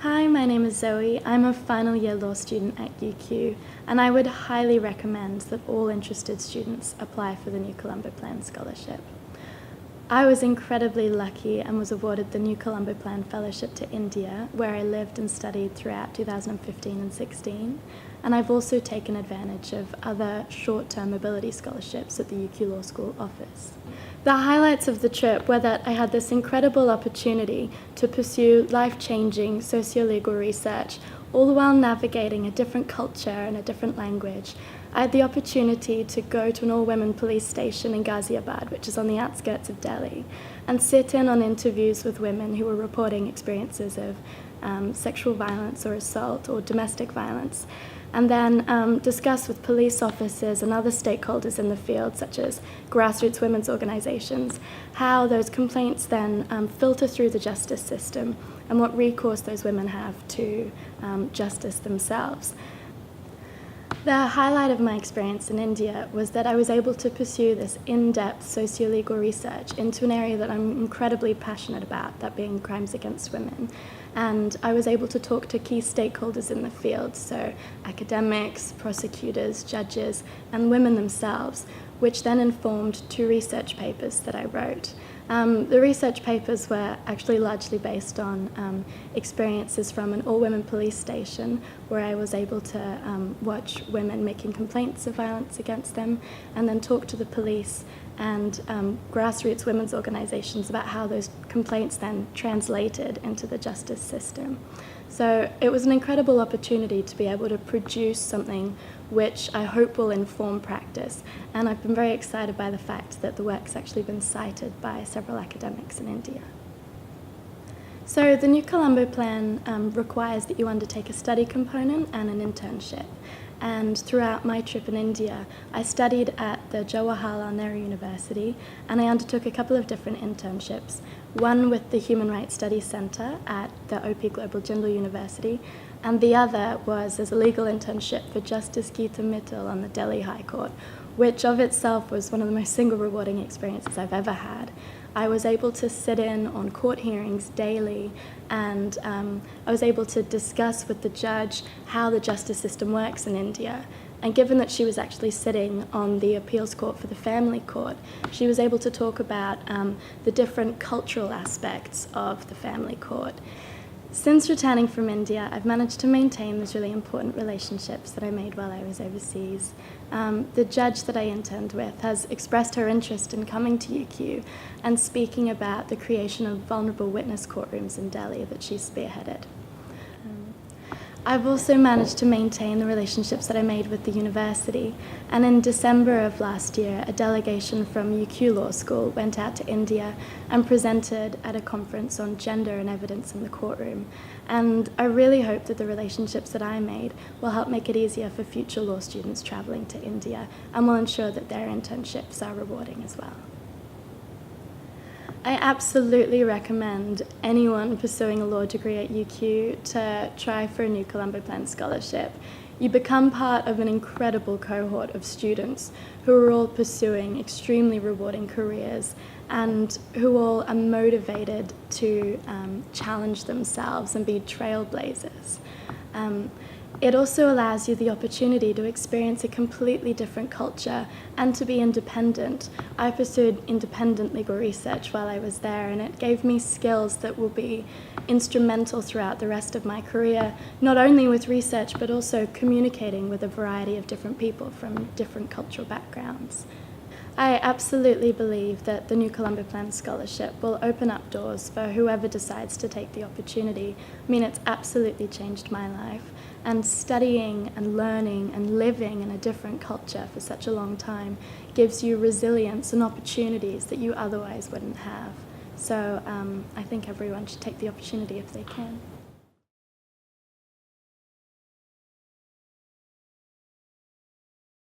Hi, my name is Zoe. I'm a final year law student at UQ, and I would highly recommend that all interested students apply for the New Colombo Plan Scholarship. I was incredibly lucky and was awarded the New Colombo Plan Fellowship to India, where I lived and studied throughout 2015 and 16, and I've also taken advantage of other short-term mobility scholarships that the UQ Law School offers. The highlights of the trip were that I had this incredible opportunity to pursue life-changing socio-legal research, all the while navigating a different culture and a different language. I had the opportunity to go to an all-women police station in Ghaziabad, which is on the outskirts of Delhi, and sit in on interviews with women who were reporting experiences of sexual violence or assault or domestic violence, and then discuss with police officers and other stakeholders in the field, such as grassroots women's organizations, how those complaints then filter through the justice system and what recourse those women have to justice themselves. The highlight of my experience in India was that I was able to pursue this in-depth socio-legal research into an area that I'm incredibly passionate about, that being crimes against women. And I was able to talk to key stakeholders in the field, so academics, prosecutors, judges, and women themselves, which then informed 2 research papers that I wrote. The research papers were actually largely based on experiences from an all-women police station where I was able to watch women making complaints of violence against them and then talk to the police and grassroots women's organizations about how those complaints then translated into the justice system. So it was an incredible opportunity to be able to produce something which I hope will inform practice, and I've been very excited by the fact that the work's actually been cited by several academics in India. So the New Colombo Plan requires that you undertake a study component and an internship. And throughout my trip in India, I studied at the Jawaharlal Nehru University, and I undertook a couple of different internships, one with the Human Rights Studies Center at the OP Global Jindal University, and the other was as a legal internship for Justice Geeta Mittal on the Delhi High Court, which of itself was one of the most single rewarding experiences I've ever had. I was able to sit in on court hearings daily, and I was able to discuss with the judge how the justice system works in India. And given that she was actually sitting on the appeals court for the family court, she was able to talk about the different cultural aspects of the family court. Since returning from India, I've managed to maintain those really important relationships that I made while I was overseas. The judge that I interned with has expressed her interest in coming to UQ and speaking about the creation of vulnerable witness courtrooms in Delhi that she spearheaded. I've also managed to maintain the relationships that I made with the university, and in December of last year, a delegation from UQ Law School went out to India and presented at a conference on gender and evidence in the courtroom. And I really hope that the relationships that I made will help make it easier for future law students traveling to India and will ensure that their internships are rewarding as well. I absolutely recommend anyone pursuing a law degree at UQ to try for a New Colombo Plan Scholarship. You become part of an incredible cohort of students who are all pursuing extremely rewarding careers and who all are motivated to challenge themselves and be trailblazers. It also allows you the opportunity to experience a completely different culture and to be independent. I pursued independent legal research while I was there, and it gave me skills that will be instrumental throughout the rest of my career, not only with research but also communicating with a variety of different people from different cultural backgrounds. I absolutely believe that the New Colombo Plan Scholarship will open up doors for whoever decides to take the opportunity. I mean, it's absolutely changed my life, and studying and learning and living in a different culture for such a long time gives you resilience and opportunities that you otherwise wouldn't have. So I think everyone should take the opportunity if they can.